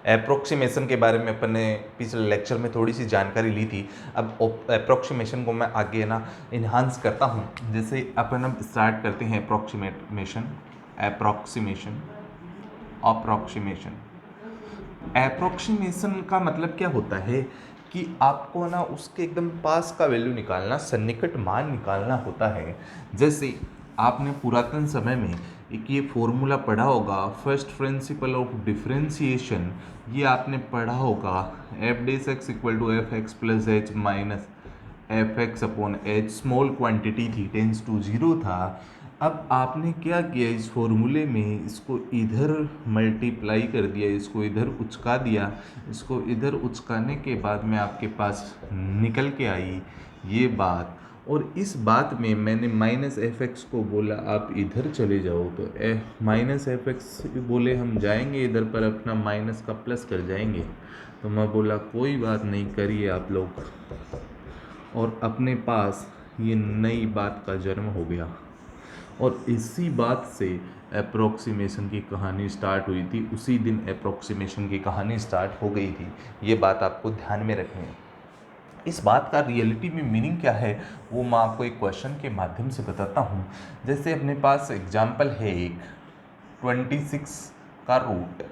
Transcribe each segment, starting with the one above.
Approximation के बारे में अपन ने पिछले लेक्चर में थोड़ी सी जानकारी ली थी। अब अप्रोक्सीमेशन को मैं आगे ना इन्हांस करता हूँ। जैसे अपन अब स्टार्ट करते हैं अप्रोक्सीमेशन अप्रोक्सीमेशन का मतलब क्या होता है कि आपको ना उसके एकदम पास का वैल्यू निकालना, सन्निकट मान निकालना होता है। जैसे आपने पुरातन समय में एक ये फॉर्मूला पढ़ा होगा, फर्स्ट प्रिंसिपल ऑफ डिफरेंशिएशन, ये आपने पढ़ा होगा, F dash X equal to F X plus H minus F X upon H, small quantity थी, टेंस टू जीरो था। अब आपने क्या किया, इस फॉर्मूले में इसको इधर मल्टीप्लाई कर दिया, इसको इधर उचका दिया, इसको इधर उचकाने के बाद में आपके पास निकल के आई ये बात। और इस बात में मैंने माइनस एफ एक्स को बोला आप इधर चले जाओ, तो माइनस एफ एक्स बोले हम जाएंगे इधर पर अपना माइनस का प्लस कर जाएंगे। तो मैं बोला कोई बात नहीं, करिए आप लोग। और अपने पास ये नई बात का जन्म हो गया और इसी बात से अप्रोक्सीमेशन की कहानी स्टार्ट हुई थी। उसी दिन अप्रोक्सीमेशन की कहानी स्टार्ट हो गई थी। ये बात आपको ध्यान में रखनी है। इस बात का रियलिटी में मीनिंग क्या है वो मैं आपको एक क्वेश्चन के माध्यम से बताता हूँ। जैसे अपने पास एग्जाम्पल है एक 26 का रूट।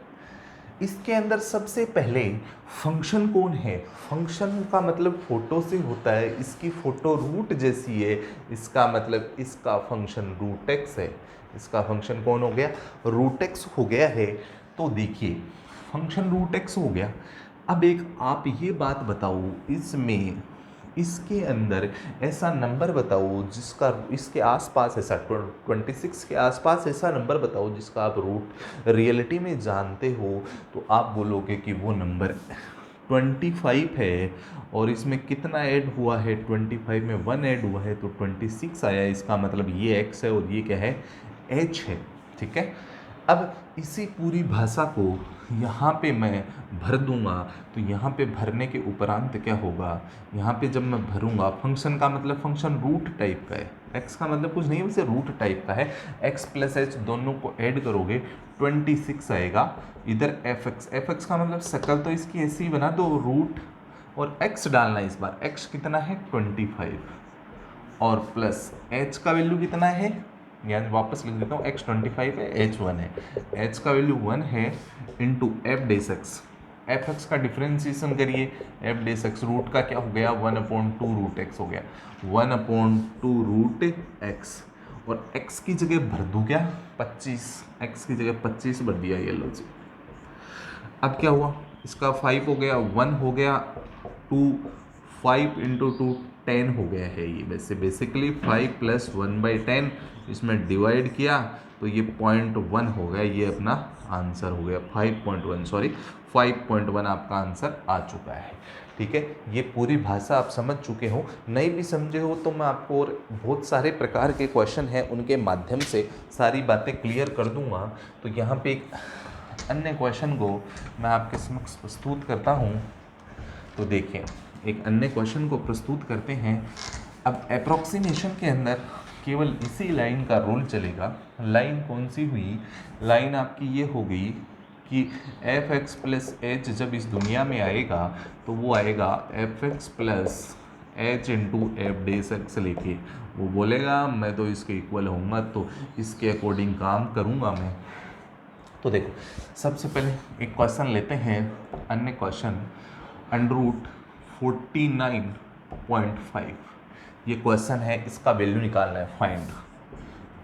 इसके अंदर सबसे पहले फंक्शन कौन है, फंक्शन का मतलब फोटो से होता है, इसकी फोटो रूट जैसी है, इसका मतलब इसका फंक्शन रूट एक्स है। इसका फंक्शन कौन हो गया, रूट एक्स हो गया है। तो देखिए फंक्शन रूट एक्स हो गया। अब एक आप ये बात बताओ, इसमें इसके अंदर ऐसा नंबर बताओ जिसका इसके आसपास ऐसा 26 के आसपास ऐसा नंबर बताओ जिसका आप रूट रियलिटी में जानते हो। तो आप बोलोगे कि वो नंबर 25 है। और इसमें कितना ऐड हुआ है, 25 में 1 ऐड हुआ है तो 26 आया। इसका मतलब ये x है और ये क्या है, h है। ठीक है। अब इसी पूरी भाषा को यहाँ पे मैं भर दूंगा। तो यहाँ पे भरने के उपरांत क्या होगा, यहाँ पे जब मैं भरूंगा, फंक्शन का मतलब फंक्शन रूट टाइप का है, x का मतलब कुछ नहीं वैसे रूट टाइप का है, x प्लस एच दोनों को ऐड करोगे 26 आएगा। इधर एफ एक्स का मतलब शक्ल तो इसकी ऐसी ही बना दो, रूट और x डालना। इस बार x कितना है 25 और प्लस h का वैल्यू कितना है, यानी वापस लिख देता हूँ, x 25 है, h 1 है, h का वैल्यू 1 है into F dash x. F x का डिफ्रेंसिएशन करिए, एफ डेस एक्स रूट का क्या हो गया 1/2 रूट एक्स हो गया, 1/2 रूट एक्स। और x की जगह भर दूँ क्या 25, x की जगह 25 भर दिया, ये लो जी। अब क्या हुआ, इसका 5 हो गया, 1 हो गया, 2, 5 इंटू 2 10 हो गया है। ये वैसे बेसिकली 5 प्लस 1/10 इसमें डिवाइड किया तो ये 0.1 हो गया। ये अपना आंसर हो गया 5.1, सॉरी 5.1 आपका आंसर आ चुका है। ठीक है, ये पूरी भाषा आप समझ चुके हो। नहीं भी समझे हो तो मैं आपको और बहुत सारे प्रकार के क्वेश्चन हैं उनके माध्यम से सारी बातें क्लियर कर दूंगा। तो यहाँ पे एक अन्य क्वेश्चन को मैं आपके समक्ष प्रस्तुत करता हूँ। तो देखिए एक अन्य क्वेश्चन को प्रस्तुत करते हैं। अब अप्रोक्सीमेशन के अंदर केवल इसी लाइन का रूल चलेगा। लाइन कौन सी हुई, लाइन आपकी ये हो गई कि एफ एक्स प्लस एच जब इस दुनिया में आएगा तो वो आएगा F X plus H into F dash X लेके। वो बोलेगा मैं तो इसके इक्वल होऊंगा, तो इसके अकॉर्डिंग काम करूँगा मैं। तो देखो सबसे पहले एक क्वेश्चन लेते हैं, अन्य क्वेश्चन अंडरूट 49.5 ये क्वेश्चन है। इसका वैल्यू निकालना है,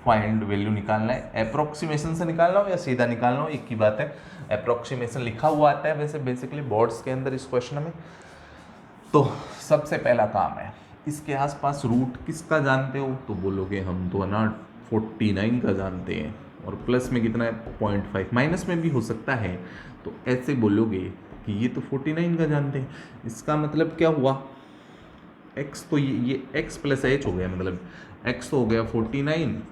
फाइंड वैल्यू निकालना है। अप्रोक्सीमेशन से निकालना हो या सीधा निकालना हो एक ही बात है। अप्रोक्सीमेशन लिखा हुआ आता है वैसे बेसिकली बोर्ड्स के अंदर इस क्वेश्चन में। तो सबसे पहला काम है, इसके आसपास रूट किसका जानते हो, तो बोलोगे हम तो ना 49 का जानते हैं, और प्लस में कितना है 0.5, माइनस में भी हो सकता है। तो ऐसे बोलोगे कि ये तो 49 का जानते हैं। इसका मतलब क्या हुआ, x तो ये x प्लस एच हो गया, मतलब x तो हो गया 49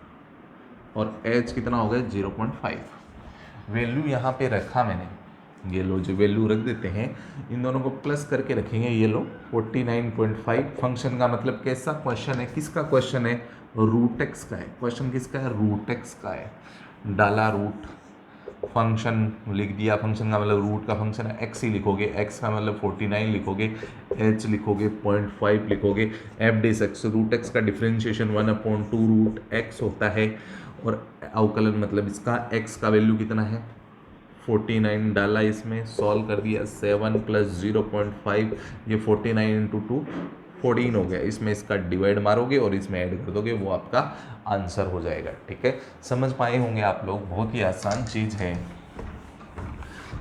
और h कितना हो गया 0.5। वैल्यू यहाँ पे रखा मैंने, ये लो जो वैल्यू रख देते हैं, इन दोनों को प्लस करके रखेंगे। ये लो 49.5। फंक्शन का मतलब कैसा क्वेश्चन है, किसका क्वेश्चन है, रूट एक्स का है। क्वेश्चन किसका है, रूट एक्स का है। डाला रूट फंक्शन लिख दिया, फंक्शन का मतलब रूट का फंक्शन है एक्स ही लिखोगे, एक्स का मतलब 49 लिखोगे, एच लिखोगे 0.5 लिखोगे, F dash x, root x का डिफ्रेंशिएशन 1/2 रूट एक्स होता है, और अवकलन मतलब इसका एक्स का वैल्यू कितना है 49 डाला, इसमें सॉल्व कर दिया, 7 + 0.5, ये 49 इंटू 2 14 हो गया, इसमें इसका डिवाइड मारोगे और इसमें ऐड कर दोगे, वो आपका आंसर हो जाएगा। ठीक है, समझ पाए होंगे आप लोग, बहुत ही आसान चीज़ है।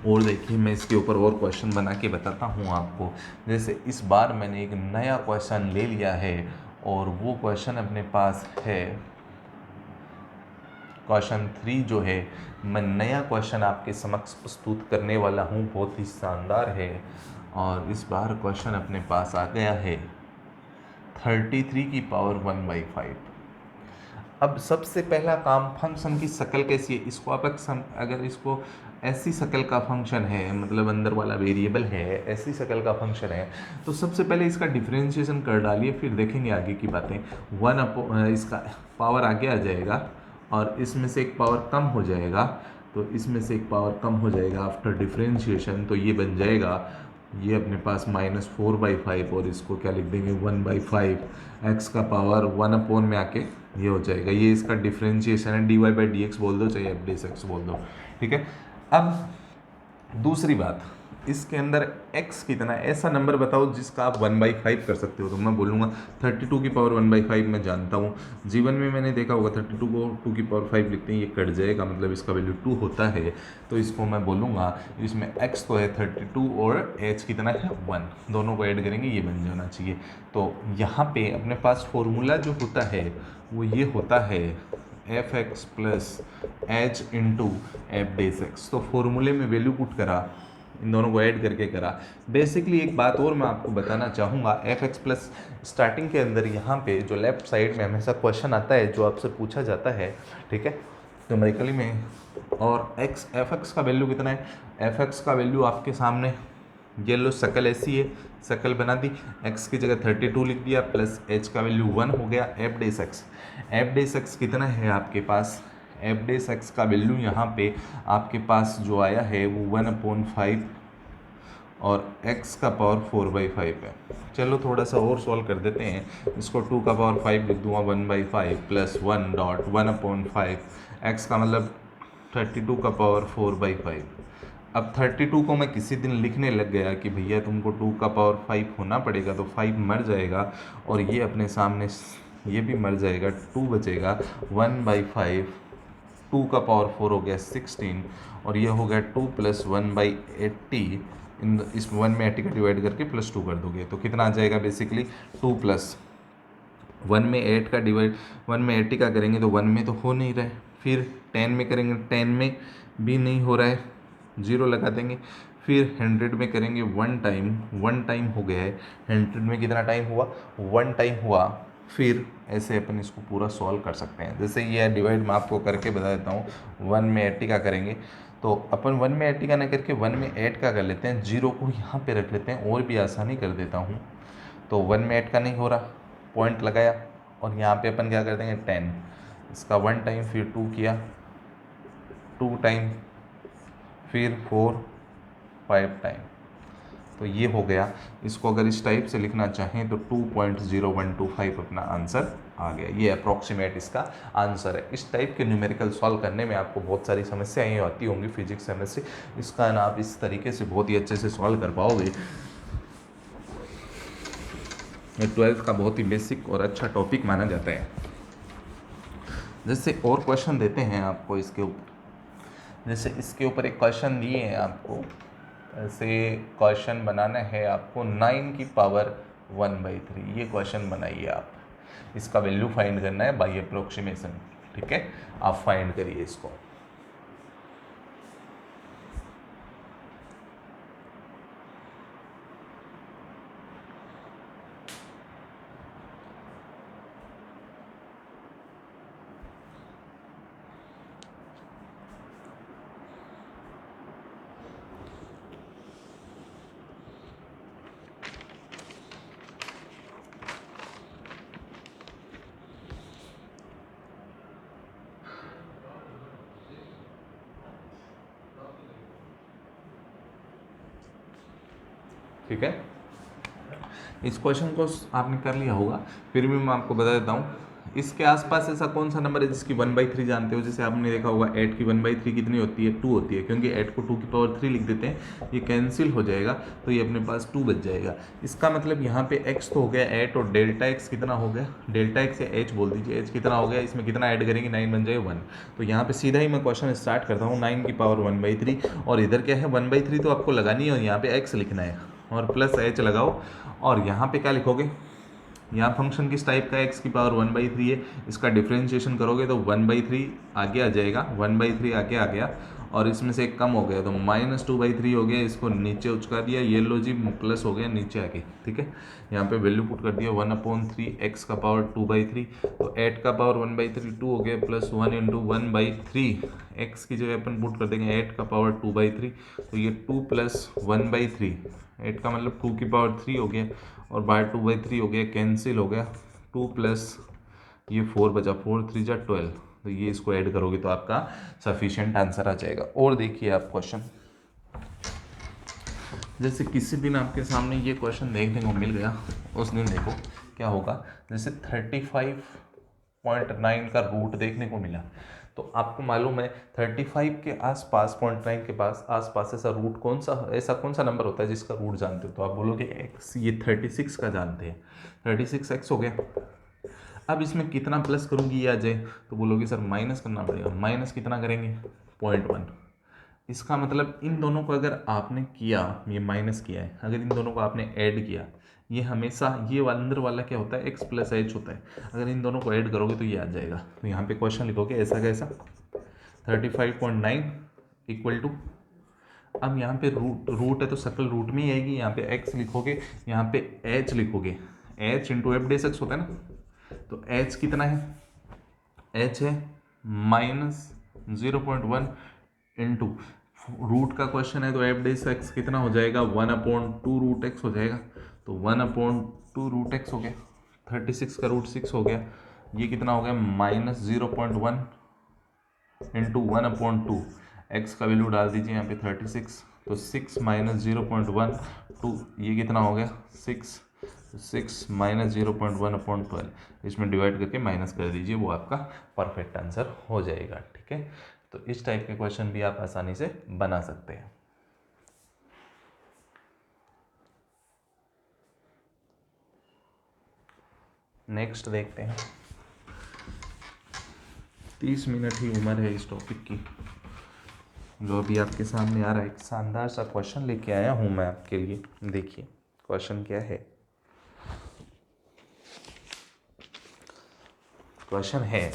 और देखिए मैं इसके ऊपर और क्वेश्चन बना के बताता हूँ आपको। जैसे इस बार मैंने एक नया क्वेश्चन ले लिया है, और वो क्वेश्चन अपने पास है क्वेश्चन 3 जो है, मैं नया क्वेश्चन आपके समक्ष प्रस्तुत करने वाला हूँ, बहुत ही शानदार है। और इस बार क्वेश्चन अपने पास आ गया है 33 की पावर 1/5। अब सबसे पहला काम, फंक्शन की शक्ल कैसी है, इसको आप अगर इसको ऐसी शक्ल का फंक्शन है, मतलब अंदर वाला वेरिएबल है, ऐसी शक्ल का फंक्शन है, तो सबसे पहले इसका डिफरेंशिएशन कर डालिए, फिर देखेंगे आगे की बातें। इसका पावर आगे आ जाएगा, और इसमें से एक पावर कम हो जाएगा, तो इसमें से एक पावर कम हो जाएगा आफ्टर डिफरेंशिएशन, तो ये बन जाएगा, ये अपने पास -4/5, और इसको क्या लिख देंगे 1/5, एक्स का पावर 1 में आके ये हो जाएगा, ये इसका डिफरेंशिएशन है, dy/dx बोल दो, चाहे एफ डी एक्स बोल दो। ठीक है, अब दूसरी बात, इसके अंदर x कितना है, ऐसा नंबर बताओ जिसका आप 1/5 कर सकते हो, तो मैं बोलूँगा 32 की पावर 1/5 मैं जानता हूँ, जीवन में मैंने देखा होगा 32 को 2 की पावर 5 लिखते हैं, ये कट जाएगा, मतलब इसका वैल्यू 2 होता है, तो इसको मैं बोलूँगा इसमें x तो है 32 और h कितना है 1, दोनों को ऐड करेंगे ये बन जाना चाहिए। तो यहाँ पे अपने पास फॉर्मूला जो होता है वो ये होता है F X plus H into F dash X. तो फॉर्मूले में वैल्यू पुट करा, इन दोनों को ऐड करके करा। बेसिकली एक बात और मैं आपको बताना चाहूँगा, एफ एक्स प्लस स्टार्टिंग के अंदर यहाँ पे जो लेफ्ट साइड में हमेशा क्वेश्चन आता है जो आपसे पूछा जाता है, ठीक है, न्यूमेरिकली में, और एक्स एफ एक्स का वैल्यू कितना है, एफ एक्स का वैल्यू आपके सामने, ये लो शक्ल ऐसी है, शक्ल बना दी, x की जगह 32 लिख दिया, प्लस h का वैल्यू 1 हो गया, F dash x, F dash x कितना है आपके पास, एफ डेस एक्स का वैल्यू यहाँ पे आपके पास जो आया है वो 1/5, और x का पावर 4/5 है। चलो थोड़ा सा और सॉल्व कर देते हैं, इसको 2 का पावर 5 लिख दूंगा, 1/5 प्लस 1/1/5, x का मतलब 32 का पावर 4/5। अब 32 को मैं किसी दिन लिखने लग गया कि भैया तुमको 2 का पावर 5 होना पड़ेगा, तो 5 मर जाएगा, और ये अपने सामने ये भी मर जाएगा, 2 बचेगा, 1/5, 2 का पावर 4 हो गया 16, और ये हो गया 2 + 1/80, इस 1 में 80 का डिवाइड करके +2 कर दोगे तो कितना आ जाएगा, बेसिकली 2 + 1 में 8 का डिवाइड, 1 में 80 का करेंगे तो 1 में तो हो नहीं रहा है, फिर 10 में करेंगे 10 में भी नहीं हो रहा है, 0 लगा देंगे, फिर 100 में करेंगे 1 टाइम हो गया है, 100 में कितना टाइम हुआ, 1 टाइम हुआ, फिर ऐसे अपन इसको पूरा सॉल्व कर सकते हैं। जैसे ये डिवाइड मैं आपको करके बता देता हूँ, 1 में 80 का करेंगे तो अपन 1 में 80 का ना करके 1 में 8 का कर लेते हैं, 0 को यहाँ पे रख लेते हैं, और भी आसानी कर देता हूँ। तो 1 में 8 का नहीं हो रहा, पॉइंट लगाया, और यहाँ पे अपन क्या कर देंगे 10, इसका 1 टाइम, फिर 2 किया, 2 टाइम, फिर 4 5 टाइम, तो ये हो गया। इसको अगर इस टाइप से लिखना चाहें तो 2.0125 अपना आंसर आ गया, ये अप्रॉक्सीमेट इसका आंसर है। इस टाइप के न्यूमेरिकल सॉल्व करने में आपको बहुत सारी समस्याएं आती होंगी फिजिक्स केमिस्ट्री, इसका ना आप इस तरीके से बहुत ही अच्छे से सॉल्व कर पाओगे। 12th का बहुत ही बेसिक और अच्छा टॉपिक माना जाता है। जैसे और क्वेश्चन देते हैं आपको इसके ऊपर, जैसे इसके ऊपर एक क्वेश्चन दिए हैं आपको, ऐसे क्वेश्चन बनाना है आपको 9 की पावर 1/3, ये क्वेश्चन बनाइए आप, इसका वैल्यू फाइंड करना है बाय अप्रोक्सीमेशन। ठीक है, आप फाइंड करिए इसको। ठीक है, इस क्वेश्चन को आपने कर लिया होगा, फिर भी मैं आपको बता देता हूँ। इसके आसपास ऐसा कौन सा नंबर है जिसकी 1/3 जानते हो? जैसे आपने देखा होगा 8 की 1/3 कितनी होती है? 2 होती है, क्योंकि 8 को 2 की पावर 3 लिख देते हैं, ये कैंसिल हो जाएगा, तो ये अपने पास 2 बच जाएगा। इसका मतलब यहाँ पे x तो हो गया 8, और डेल्टा x कितना हो गया? डेल्टा x या h बोल दीजिए, h कितना हो गया, इसमें कितना ऐड करेंगे? 9 बन जाएगा 1। तो यहाँ पे सीधा ही मैं क्वेश्चन स्टार्ट करता हूँ, 9 की पावर 1/3, और इधर क्या है 1/3 तो आपको लगानी है, और यहाँ पे x लिखना है, और प्लस h लगाओ, और यहाँ पे क्या लिखोगे? यहाँ फंक्शन किस टाइप का है? x की पावर 1/3 है, इसका डिफ्रेंशिएशन करोगे तो 1/3 आगे आ जाएगा, 1/3 आगे आ गया, और इसमें से एक कम हो गया तो -2/3 हो गया, इसको नीचे उचका दिया, ये लो जी प्लस हो गया नीचे आके, ठीक है। यहाँ पे वैल्यू पुट कर दिया 1/3 x का पावर 2/3, तो 8 का पावर 1/3 2 हो गया, प्लस 1 इंटू 1/3, x की जगह अपन पुट कर देंगे 8 का पावर 2/3, तो ये 2 प्लस 1/3, 8 का मतलब 2 की पावर 3 हो गया, और बाय 2/3 हो गया, कैंसिल हो गया, 2 प्लस ये 4 बचा, 4 3 जा 12, तो ये इसको ऐड करोगे तो आपका सफिशिएंट आंसर आ जाएगा। और देखिए आप क्वेश्चन, जैसे किसी दिन आपके सामने ये क्वेश्चन देखने को मिल गया, उस दिन देखो क्या होगा। जैसे 35.9 का रूट देखने को मिला, तो आपको मालूम है 35 के आसपास, 0.9 के पास आसपास ऐसा रूट कौन सा, ऐसा कौन सा नंबर होता है जिसका रूट जानते हो? तो आप बोलोगे x, ये 36 का जानते हैं, 36x हो गया। अब इसमें कितना प्लस करूँगी ये आ जाए, तो बोलोगे सर माइनस करना पड़ेगा, माइनस कितना करेंगे? 0.1। इसका मतलब इन दोनों को अगर आपने किया, ये माइनस किया है, अगर इन दोनों को आपने ऐड किया, ये हमेशा ये अंदर वाला क्या होता है? x प्लस एच होता है, अगर इन दोनों को ऐड करोगे तो ये आ जाएगा। तो यहाँ पे क्वेश्चन लिखोगे ऐसा कैसा, 35.9 इक्वल टू, अब यहाँ पे रूट है तो सकल रूट में ही आएगी, यहाँ पे x लिखोगे, यहाँ पे h लिखोगे, h into F dash x होता है ना, तो h कितना है? h है -0.1 इंटू रूट का क्वेश्चन है, तो एफ डेस एक्स कितना हो जाएगा? 1/2 रूट एक्स हो जाएगा, तो 1/2 रूट एक्स हो गया, 36 का रूट 6 हो गया, ये कितना हो गया? -0.1 इंटू 1/2, एक्स का वैल्यू डाल दीजिए यहाँ पे 36, तो 6 -0.1 2, ये कितना हो गया? 6, 6 -0.1/12, इसमें डिवाइड करके माइनस कर दीजिए, वो आपका परफेक्ट आंसर हो जाएगा, ठीक है। तो इस टाइप के क्वेश्चन भी आप आसानी से बना सकते हैं। नेक्स्ट देखते हैं, 30 मिनट ही उम्र है इस टॉपिक की, जो अभी आपके सामने आ रहा है। एक शानदार सा क्वेश्चन लेके आया हूँ मैं आपके लिए, देखिए क्वेश्चन क्या है। क्वेश्चन है,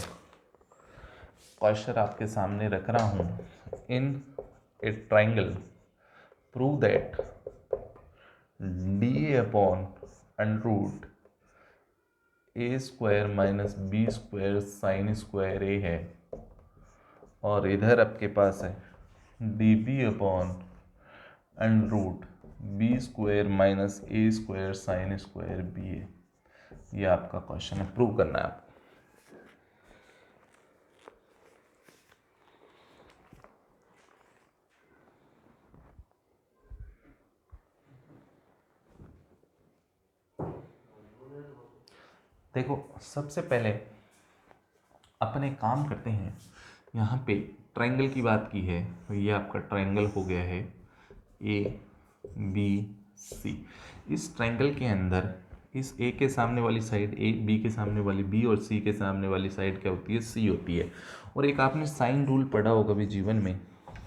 क्वेश्चन आपके सामने रख रहा हूँ, in a triangle prove that D upon √a² minus b² sin² a है, और इधर आपके पास है db upon √b² minus a² sin² b है। ये आपका क्वेश्चन है, प्रूव करना है आपको। देखो सबसे पहले अपने काम करते हैं, यहाँ पे ट्रायंगल की बात की है, तो ये आपका ट्रायंगल हो गया है ABC। इस ट्रायंगल के अंदर इस A के सामने वाली साइड A, B के सामने वाली B, और C के सामने वाली साइड क्या होती है? C होती है। और एक आपने साइन रूल पढ़ा होगा कभी जीवन में,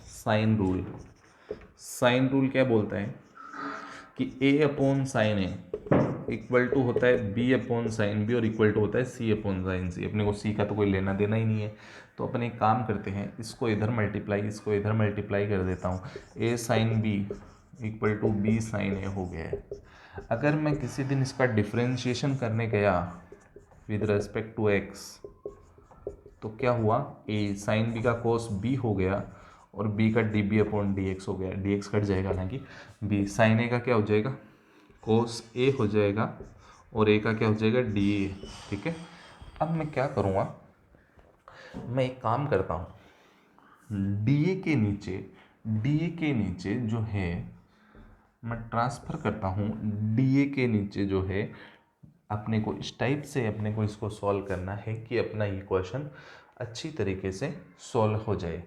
साइन रूल। साइन रूल क्या बोलता है कि A/sin A इक्वल टू होता है B/sin B, और इक्वल टू होता है C/sin C। अपने को C का तो कोई लेना देना ही नहीं है, तो अपन एक काम करते हैं, इसको इधर मल्टीप्लाई, इसको इधर मल्टीप्लाई कर देता हूँ, A sin B equal to B sin A हो गया है। अगर मैं किसी दिन इसका डिफ्रेंशिएशन करने गया विद रेस्पेक्ट टू x, तो क्या हुआ? A sin B का cos B हो गया, और B का dB/dx हो गया, dx कट जाएगा, हालांकि B sin A का क्या हो जाएगा? cos A हो जाएगा, और A का क्या हो जाएगा? dA, ठीक है। अब मैं क्या करूँगा, मैं एक काम करता हूँ, DA के नीचे जो है मैं ट्रांसफ़र करता हूँ डी ए के नीचे जो है, अपने को इस टाइप से अपने को इसको सॉल्व करना है कि अपना ये क्वेश्चन अच्छी तरीके से सॉल्व हो जाए।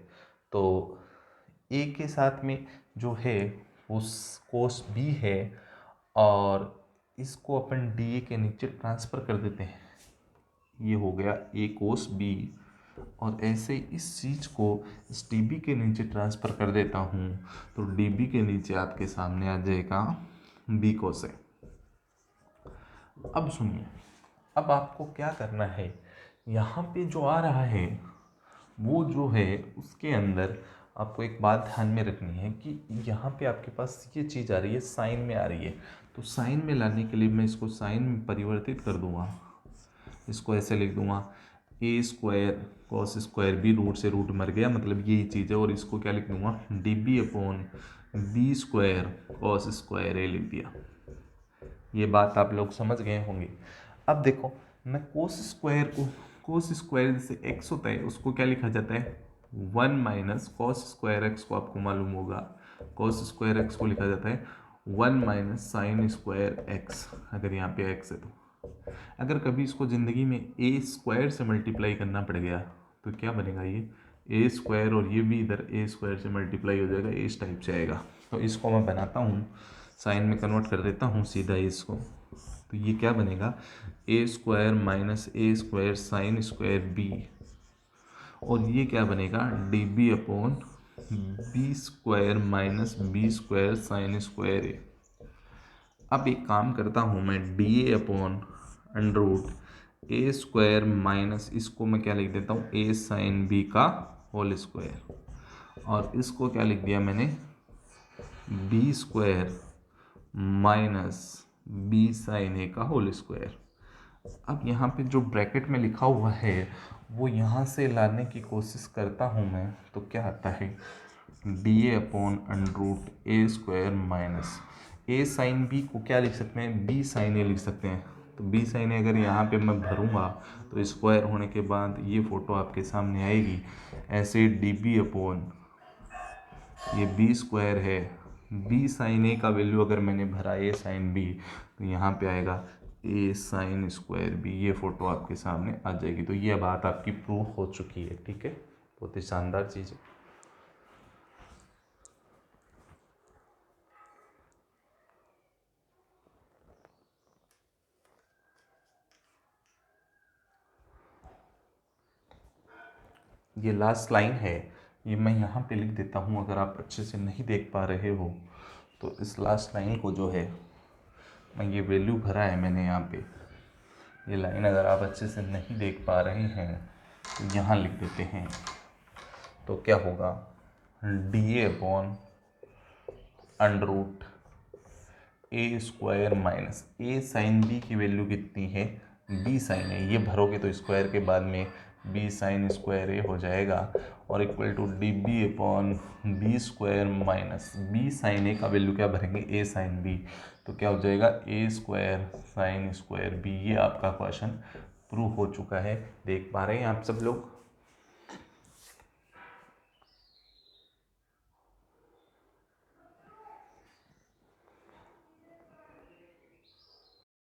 तो ए के साथ में जो है उस कोस बी है, और इसको अपन डी ए के नीचे ट्रांसफ़र कर देते हैं। ये हो गया ए कोस बी, और ऐसे इस चीज़ को इस डी बी के नीचे ट्रांसफ़र कर देता हूँ, तो डी बी के नीचे आपके सामने आ जाएगा बी कोस ए। अब सुनिए, अब आपको क्या करना है, यहाँ पे जो आ रहा है वो जो है उसके अंदर आपको एक बात ध्यान में रखनी है कि यहाँ पे आपके पास ये चीज़ आ रही है, साइन में आ रही है। तो साइन में लाने के लिए मैं इसको साइन में परिवर्तित कर दूँगा, इसको ऐसे लिख दूँगा A square cos square B, root से रूट मर गया, मतलब यही चीज़ है। और इसको क्या लिख दूँगा, D B upon B square cos square A लिख दिया। ये बात आप लोग समझ गए होंगे। अब देखो, मैं कोस स्क्वायर जैसे एक्स होता है उसको क्या लिखा जाता है, 1 माइनस कॉस स्क्वायर एक्स को आपको मालूम होगा, कॉस स्क्वायर एक्स को लिखा जाता है 1 माइनस साइन स्क्वायर एक्स, अगर यहाँ पे एक्स है तो। अगर कभी इसको ज़िंदगी में ए स्क्वायर से मल्टीप्लाई करना पड़ गया तो क्या बनेगा, ये ए स्क्वायर, और ये भी इधर ए स्क्वायर से मल्टीप्लाई हो जाएगा, इस टाइप से आएगा। तो इसको मैं बनाता हूँ, साइन में कन्वर्ट कर देता हूँ सीधा इसको। तो ये क्या बनेगा, A square minus A square sine square B, और ये क्या बनेगा, D B upon B square minus B square sine square A. अब एक काम करता हूँ मैं, D A upon under root A square minus, इसको मैं क्या लिख देता हूँ, ए साइन बी का होल स्क्वायर, और इसको क्या लिख दिया मैंने, B square minus B sine A का होल स्क्वायर। अब यहाँ पे जो ब्रैकेट में लिखा हुआ है वो यहाँ से लाने की कोशिश करता हूँ मैं, तो क्या आता है, D A upon under root A square minus A sine B को क्या लिख सकते हैं, बी साइन ए लिख सकते हैं। तो बी साइन ए अगर यहाँ पे मैं भरूँगा तो स्क्वायर होने के बाद ये फ़ोटो आपके सामने आएगी ऐसे, डी बी अपॉन ये बी स्क्वायर है, बी साइन ए का वैल्यू अगर मैंने भरा ए साइन बी, तो यहाँ पे आएगा ए साइन स्क्वायर बी, ये फ़ोटो आपके सामने आ जाएगी। तो ये बात आपकी प्रूफ हो चुकी है, ठीक है, बहुत ही शानदार चीज़ है। ये लास्ट लाइन है, ये मैं यहाँ पे लिख देता हूँ, अगर आप अच्छे से नहीं देख पा रहे हो तो इस लास्ट लाइन को जो है, मैं ये वैल्यू भरा है मैंने यहाँ पे, ये लाइन अगर आप अच्छे से नहीं देख पा रहे हैं तो यहाँ लिख देते हैं। तो क्या होगा, D A upon under root A square minus A sine B की वैल्यू कितनी है, बी साइन ए, ये भरोगे तो स्क्वायर के बाद में बी साइन स्क्वायर ए हो जाएगा, और equal to D B upon B square minus B sine A का वैल्यू क्या भरेंगे, ए साइन बी, तो क्या हो जाएगा, ए स्क्वायर साइन स्क्वायर बी। ये आपका क्वेश्चन प्रूफ हो चुका है, देख पा रहे हैं आप सब लोग।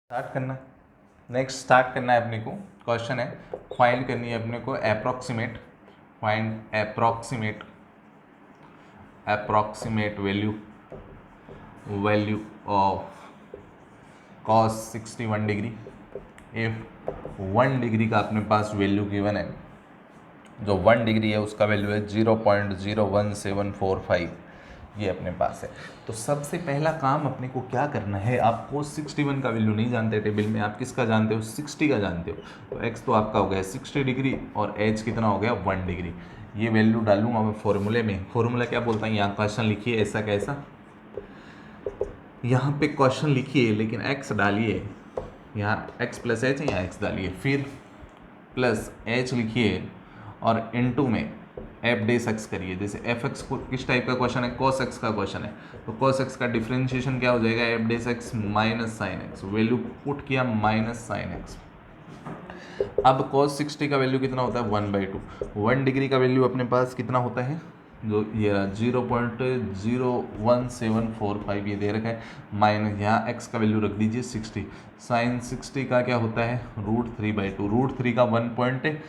स्टार्ट करना, नेक्स्ट स्टार्ट करना है अपने को। क्वेश्चन है, फाइंड करनी है अपने को approximate, find approximate value of cos 61 degree. If 1 degree का अपने पास वैल्यू गिवन है, जो 1 डिग्री है उसका वैल्यू है 0.01745, ये अपने पास है। तो सबसे पहला काम अपने को क्या करना है, आप cos 61 का वैल्यू नहीं जानते टेबल में, आप किसका जानते हो, 60 का जानते हो। तो x तो आपका हो गया 60 डिग्री और h कितना हो गया 1 डिग्री। ये वैल्यू डालूंगा मैं फॉर्मूले में। फॉर्मूला क्या बोलता है, यहाँ क्वेश्चन लिखिए ऐसा कैसा, यहाँ पे क्वेश्चन लिखिए लेकिन x डालिए, यहाँ x प्लस एच है, यहाँ x डालिए, फिर प्लस h लिखिए और इनटू में एफ डेस एक्स करिए। जैसे एफ एक्स को किस टाइप का क्वेश्चन है, कॉस एक्स का क्वेश्चन है, तो कॉस एक्स का डिफरेंशिएशन क्या हो जाएगा, F dash X minus sine X, value put किया माइनस साइन एक्स। अब cos 60 का वैल्यू कितना होता है 1/2, 1 डिग्री का वैल्यू अपने पास कितना होता है जो ये रहा 0.01745 ये दे रखा है, माइनस यहाँ x का वैल्यू रख दीजिए 60, साइन 60 का क्या होता है √3/2, √3 का 1 पॉइंट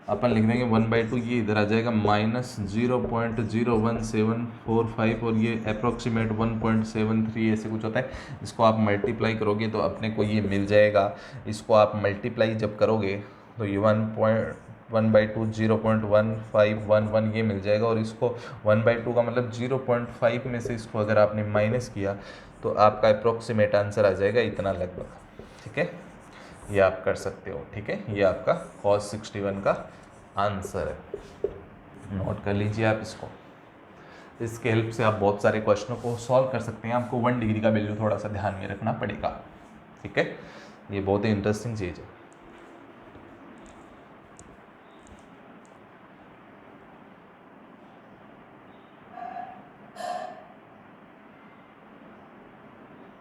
अपन लिख देंगे 1/2, ये इधर आ जाएगा माइनस 0.01745 और ये अप्रोक्सीमेट 1.73 ऐसे कुछ होता है। इसको आप मल्टीप्लाई करोगे तो अपने को ये मिल जाएगा। इसको आप मल्टीप्लाई जब करोगे तो ये 1/2 0.1511 ये मिल जाएगा, और इसको 1/2 का मतलब 0.5 में से इसको अगर आपने माइनस किया तो आपका अप्रोक्सीमेट आंसर आ जाएगा इतना लगभग। ठीक है, ये आप कर सकते हो। ठीक है, ये आपका cos 61 का आंसर है, नोट कर लीजिए आप इसको। इसके हेल्प से आप बहुत सारे क्वेश्चनों को सॉल्व कर सकते हैं। आपको 1 डिग्री का वैल्यू थोड़ा सा ध्यान में रखना पड़ेगा। ठीक है, ये बहुत ही इंटरेस्टिंग चीज़ है।